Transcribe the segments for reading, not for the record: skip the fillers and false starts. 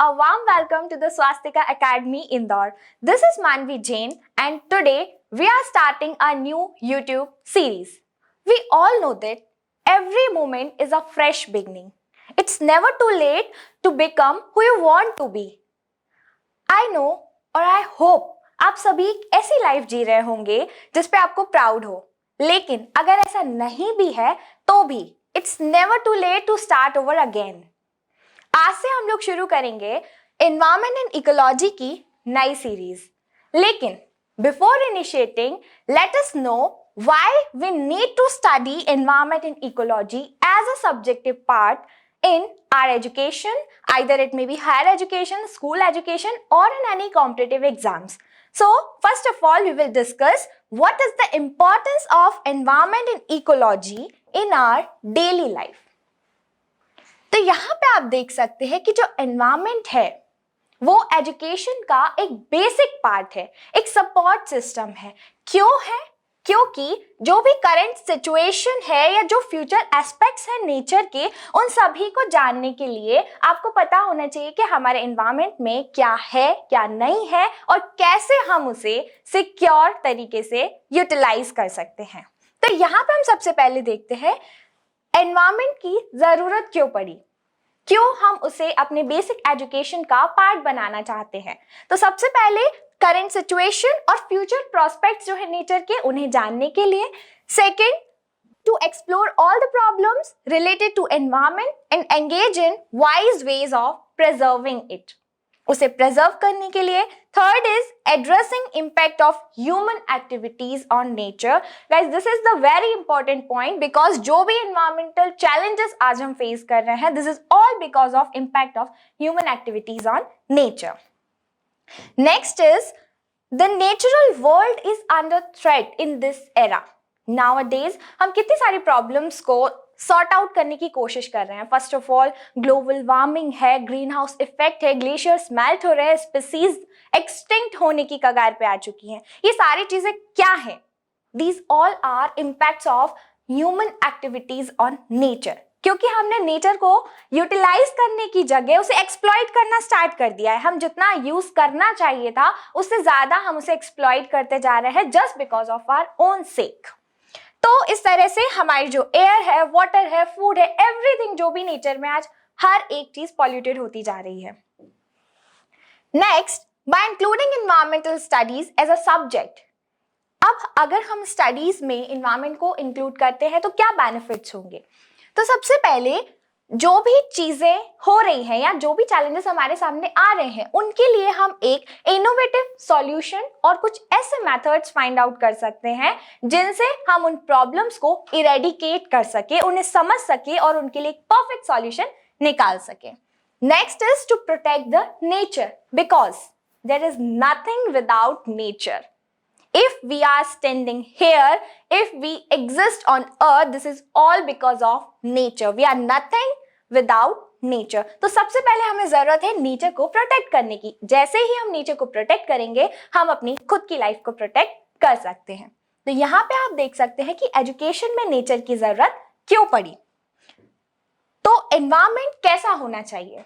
A warm welcome to the Swastika Academy Indore. This is Manvi Jain and today we are starting a new YouTube series. We all know that every moment is a fresh beginning. It's never too late to become who you want to be. I know और I hope आप सभी ऐसी life जी रहे होंगे जिस पे आपको proud हो, लेकिन अगर ऐसा नहीं भी है तो भी it's never too late to start over again. आज से हम लोग शुरू करेंगे एनवायरनमेंट एंड इकोलॉजी की नई सीरीज, लेकिन before initiating let us know why we need to study environment and ecology as a subjective part in our education, either it may be higher education, school education or in any competitive exams. So first of all we will discuss what is the importance of environment and ecology in our daily life. तो यहाँ पे आप देख सकते हैं कि जो environment है वो एजुकेशन का एक बेसिक पार्ट है, एक सपोर्ट सिस्टम है। क्यों है? क्योंकि जो भी करंट सिचुएशन है या जो फ्यूचर एस्पेक्ट्स हैं नेचर के, उन सभी को जानने के लिए आपको पता होना चाहिए कि हमारे एनवायरनमेंट में क्या है, क्या नहीं है और कैसे हम उसे सिक्योर तरीके से यूटिलाइज कर सकते हैं। तो यहाँ पे हम सबसे पहले देखते हैं एनवायरनमेंट की जरूरत क्यों पड़ी, क्यों हम उसे अपने बेसिक एजुकेशन का पार्ट बनाना चाहते हैं। तो सबसे पहले करंट सिचुएशन और फ्यूचर प्रोस्पेक्ट्स जो है नेचर के, उन्हें जानने के लिए। Second, to explore all the problems related to environment and engage in wise ways of preserving it, उसे प्रिजर्व करने के लिए। Third is addressing impact of human activities on nature. Guys, this is the very important point because जो भी environmental challenges आज हम face कर रहे हैं, this is all because of impact of human activities on nature. Next is the natural world is under threat in this era. Nowadays हम कितनी सारी प्रॉब्लम्स को सॉर्ट आउट करने की कोशिश कर रहे हैं। First of all global warming है, ग्रीन हाउस इफेक्ट है, ग्लेशियर्स मेल्ट हो रहे हैं, स्पीसीज एक्सटिंक्ट होने की कगार पे आ चुकी हैं। ये सारी चीजें क्या है? These all are impacts of human activities on nature. क्योंकि हमने नेचर को यूटिलाइज करने की जगह उसे एक्सप्लॉइट करना स्टार्ट कर दिया है। हम जितना यूज करना चाहिए था उससे ज्यादा हम उसे एक्सप्लॉइट करते जा रहे हैं just because of our own sake. तो इस तरह से हमारी जो एयर है, वाटर है, फूड है, एवरीथिंग जो भी नेचर में आज हर एक चीज पॉल्यूटेड होती जा रही है। Next, by including environmental studies as a subject. अब अगर हम स्टडीज में एनवायरमेंट को इंक्लूड करते हैं तो क्या बेनिफिट्स होंगे? तो सबसे पहले जो भी चीजें हो रही हैं या जो भी चैलेंजेस हमारे सामने आ रहे हैं, उनके लिए हम एक इनोवेटिव सॉल्यूशन और कुछ ऐसे मेथड्स फाइंड आउट कर सकते हैं जिनसे हम उन प्रॉब्लम्स को इरेडिकेट कर सके, उन्हें समझ सके और उनके लिए एक परफेक्ट सॉल्यूशन निकाल सके। Next is to protect the nature because there is nothing without nature. If we are standing here, if we exist on earth, this is all because of nature. We are nothing without nature. तो सबसे पहले हमें जरूरत है nature को protect करने की। जैसे ही हम नेचर को प्रोटेक्ट करेंगे, हम अपनी खुद की लाइफ को प्रोटेक्ट कर सकते हैं। तो यहाँ पे आप देख सकते हैं कि एजुकेशन में नेचर की जरूरत क्यों पड़ी। तो एनवायरनमेंट कैसा होना चाहिए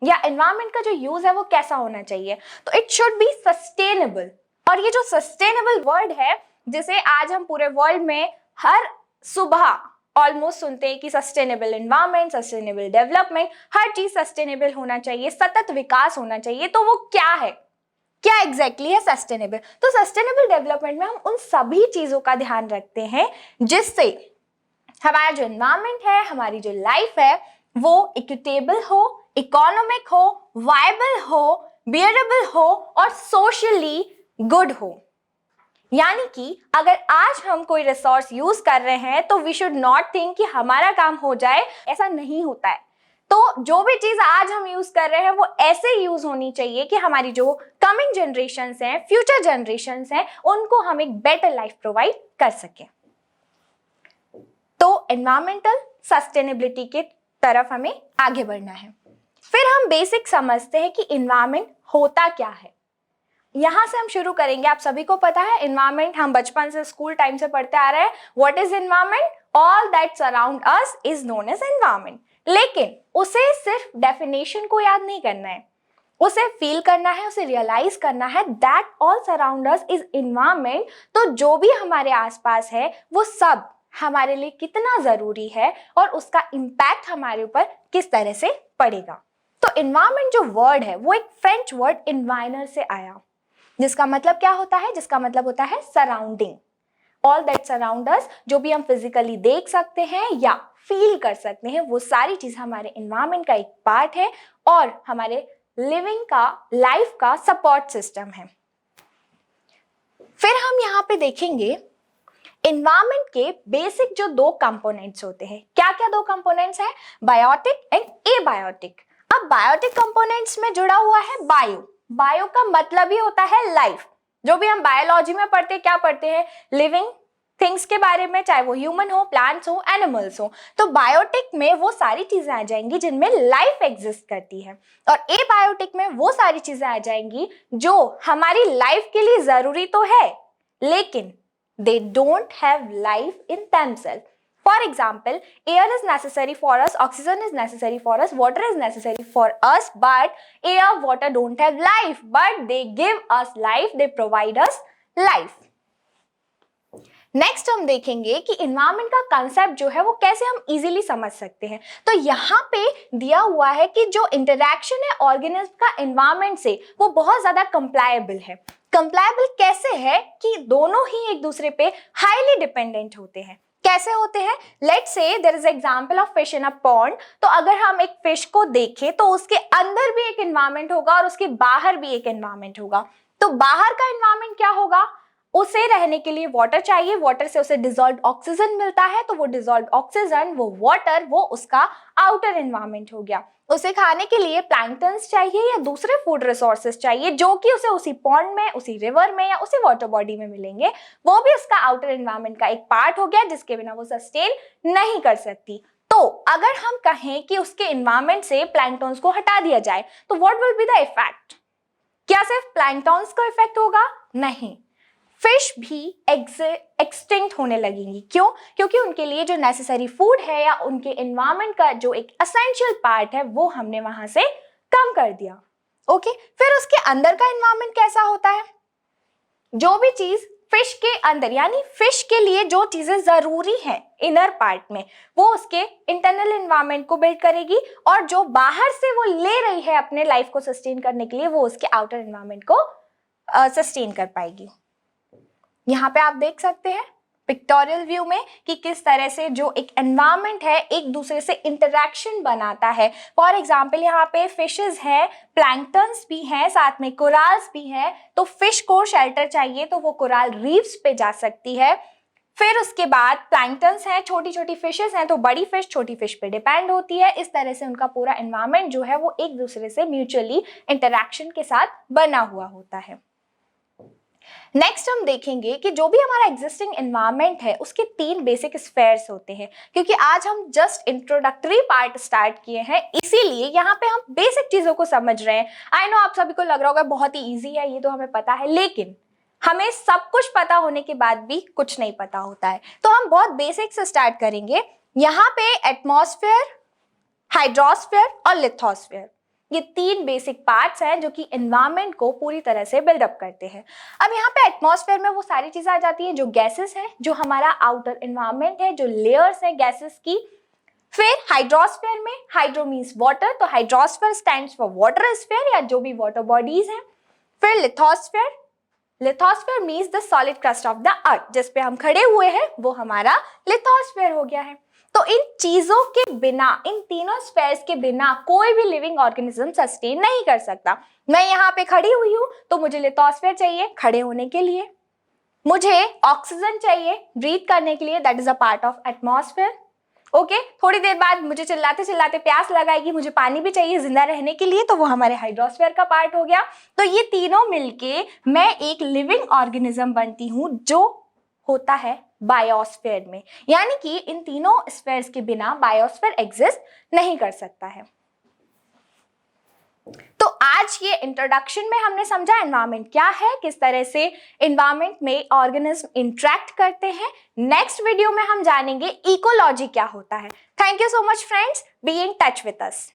या एनवायरनमेंट का जो यूज है वो कैसा होना चाहिए? तो इट शुड बी सस्टेनेबल। और ये जो सस्टेनेबल वर्ड है, जिसे आज हम पूरे वर्ल्ड में हर सुबह ऑलमोस्ट सुनते हैं कि सस्टेनेबल एनवायरनमेंट, सस्टेनेबल डेवलपमेंट, हर चीज सस्टेनेबल होना चाहिए, सतत विकास होना चाहिए। तो वो क्या है, क्या एग्जैक्टली है सस्टेनेबल? तो सस्टेनेबल डेवलपमेंट में हम उन सभी चीजों का ध्यान रखते हैं जिससे हमारा जो एनवायरनमेंट है, हमारी जो लाइफ है, वो इक्विटेबल हो, इकोनॉमिक हो, वायबल हो, बियरेबल हो और सोशली गुड हो। यानी कि अगर आज हम कोई रिसोर्स यूज कर रहे हैं तो वी शुड नॉट थिंक कि हमारा काम हो जाए, ऐसा नहीं होता है। तो जो भी चीज आज हम यूज कर रहे हैं वो ऐसे यूज होनी चाहिए कि हमारी जो कमिंग जनरेशंस हैं, फ्यूचर जनरेशंस हैं, उनको हम एक बेटर लाइफ प्रोवाइड कर सकें। तो एनवायरमेंटल सस्टेनेबिलिटी के तरफ हमें आगे बढ़ना है। फिर हम बेसिक समझते हैं कि एनवायरमेंट होता क्या है। यहां से हम शुरू करेंगे। आप सभी को पता है एनवायरनमेंट हम बचपन से स्कूल टाइम से पढ़ते आ रहे हैं। What is environment? All that surround us is known as environment. लेकिन उसे सिर्फ डेफिनेशन को याद नहीं करना है, उसे फील करना है, उसे रियलाइज करना है that all surround us is environment. तो जो भी हमारे आसपास है वो सब हमारे लिए कितना जरूरी है और उसका इम्पैक्ट हमारे ऊपर किस तरह से पड़ेगा। तो एनवायरनमेंट जो वर्ड है वो एक फ्रेंच वर्ड एनवायरनर से आया, जिसका मतलब क्या होता है? जिसका मतलब होता है सराउंडिंग, ऑल दैट सराउंड अस। जो भी हम फिजिकली देख सकते हैं या फील कर सकते हैं वो सारी चीज हमारे एनवायरनमेंट का एक पार्ट है और हमारे लिविंग का, लाइफ का सपोर्ट सिस्टम है। फिर हम यहाँ पे देखेंगे एनवायरनमेंट के बेसिक जो दो कंपोनेंट्स होते हैं। क्या क्या दो कंपोनेंट्स हैं? Biotic and abiotic. अब बायोटिक कंपोनेंट्स में जुड़ा हुआ है बायो। बायो का मतलब ही होता है लाइफ। जो भी हम बायोलॉजी में पढ़ते हैं, क्या पढ़ते हैं? लिविंग थिंग्स के बारे में, चाहे वो ह्यूमन हो, प्लांट्स हो, एनिमल्स हो। तो बायोटिक में वो सारी चीजें आ जाएंगी जिनमें लाइफ एग्जिस्ट करती है, और एबायोटिक में वो सारी चीजें आ जाएंगी जो हमारी लाइफ के लिए जरूरी तो है लेकिन they don't have life in themselves. For example, air is necessary for us, oxygen is necessary for us, water is necessary for us, but air, water don't have life, but they give us life, they provide us life. Next हम देखेंगे कि environment का concept जो है वो कैसे हम easily समझ सकते हैं। तो यहाँ पे दिया हुआ है कि जो इंटरैक्शन है ऑर्गेनिज्म का इन्वायरमेंट से वो बहुत ज्यादा कंप्लायबल है। कंप्लायबल कैसे है? कि दोनों ही एक दूसरे पे हाईली डिपेंडेंट होते हैं। कैसे होते हैं? Let's say there is example of fish in a pond. तो अगर हम एक फिश को देखें तो उसके अंदर भी एक एनवायरनमेंट होगा और उसके बाहर भी एक एनवायरनमेंट होगा। तो बाहर का एनवायरनमेंट क्या होगा? उसे रहने के लिए वाटर चाहिए, वाटर से उसे डिसॉल्व्ड ऑक्सीजन मिलता है, तो वो डिसॉल्व्ड ऑक्सीजन, वो वाटर, वो उसका आउटर एनवायरनमेंट हो गया। उसे खाने के लिए प्लैंक्टन्स चाहिए या दूसरे फूड रिसोर्सेज चाहिए जो कि उसे उसी पॉन्ड में, उसी रिवर में या उसी वाटर बॉडी में मिलेंगे, वो भी उसका आउटर एनवायरनमेंट का एक पार्ट हो गया जिसके बिना वो सस्टेन नहीं कर सकती। तो अगर हम कहें कि उसके एनवायरनमेंट से प्लैंक्टन्स को हटा दिया जाए तो what will be the effect? क्या सिर्फ प्लैंक्टन्स का इफेक्ट होगा? नहीं, फिश भी एक्सटिंक्ट होने लगेंगी। क्यों? क्योंकि उनके लिए जो नेसेसरी फूड है या उनके एनवायरनमेंट का जो एक एसेंशियल पार्ट है वो हमने वहां से कम कर दिया। ओके, फिर उसके अंदर का एनवायरनमेंट कैसा होता है? जो भी चीज फिश के अंदर, यानी फिश के लिए जो चीजें जरूरी हैं इनर पार्ट में, वो उसके इंटरनल एनवायरनमेंट को बिल्ड करेगी, और जो बाहर से वो ले रही है अपने लाइफ को सस्टेन करने के लिए वो उसके आउटर एनवायरनमेंट को सस्टेन कर पाएगी। यहाँ पे आप देख सकते हैं पिक्टोरियल व्यू में कि किस तरह से जो एक एनवायरनमेंट है एक दूसरे से इंटरैक्शन बनाता है। फॉर एग्जाम्पल यहाँ पे फिशेस है, प्लैंक्टन्स भी हैं, साथ में कोराल्स भी हैं। तो फिश को शेल्टर चाहिए तो वो कोराल रीफ्स पे जा सकती है। फिर उसके बाद प्लैंक्टन्स हैं, छोटी छोटी फिशेस हैं, तो बड़ी फिश छोटी फिश पे डिपेंड होती है। इस तरह से उनका पूरा एनवायरनमेंट जो है वो एक दूसरे से म्यूचुअली इंटरैक्शन के साथ बना हुआ होता है। नेक्स्ट हम देखेंगे कि जो भी हमारा एग्जिस्टिंग एनवायरनमेंट है उसके 3 बेसिक स्फेयर्स होते हैं। क्योंकि आज हम जस्ट इंट्रोडक्टरी पार्ट स्टार्ट किए हैं, इसीलिए यहाँ पे हम बेसिक चीजों को समझ रहे हैं। आई नो आप सभी को लग रहा होगा बहुत ही ईजी है, ये तो हमें पता है, लेकिन हमें सब कुछ पता होने के बाद भी कुछ नहीं पता होता है। तो हम बहुत बेसिक से स्टार्ट करेंगे। यहाँ पे एटमॉस्फेयर, हाइड्रोस्फेयर और लिथोस्फेयर, ये 3 बेसिक पार्ट्स हैं जो कि एनवायरनमेंट को पूरी तरह से बिल्डअप करते हैं। अब यहाँ पे एटमॉस्फेयर में वो सारी चीजें आ जाती हैं जो गैसेस हैं, जो हमारा आउटर एनवायरनमेंट है, जो लेयर्स हैं गैसेस की। फिर हाइड्रोस्फेयर में, हाइड्रो मीन्स वाटर, तो hydrosphere stands for water sphere या जो भी वाटर बॉडीज हैं। फिर lithosphere, lithosphere means the solid crust of the earth, जिस पे हम खड़े हुए हैं वो हमारा लिथोस्फेयर हो गया है। तो इन चीजों के बिना, इन तीनों स्फेयर्स के बिना कोई भी लिविंग ऑर्गेनिज्म सस्टेन नहीं कर सकता। मैं यहाँ पे खड़ी हुई हूँ तो मुझे लिथोस्फेयर चाहिए खड़े होने के लिए, मुझे ऑक्सीजन चाहिए ब्रीथ करने के लिए, that is a part of atmosphere. Okay, थोड़ी देर बाद मुझे चिल्लाते चिल्लाते प्यास लगाएगी, मुझे पानी भी चाहिए जिंदा रहने के लिए, तो वो हमारे हाइड्रोस्फेयर का पार्ट हो गया। तो ये तीनों मिलके मैं एक लिविंग ऑर्गेनिज्म बनती हूँ जो होता है बायोस्फीयर में। यानी कि इन तीनों स्फीयर्स के बिना बायोस्फीयर एग्जिस्ट नहीं कर सकता है। तो आज ये इंट्रोडक्शन में हमने समझा एनवायरनमेंट क्या है, किस तरह से एनवायरनमेंट में ऑर्गेनिज्म इंटरेक्ट करते हैं। नेक्स्ट वीडियो में हम जानेंगे इकोलॉजी क्या होता है। Thank you so much friends, be in touch with us.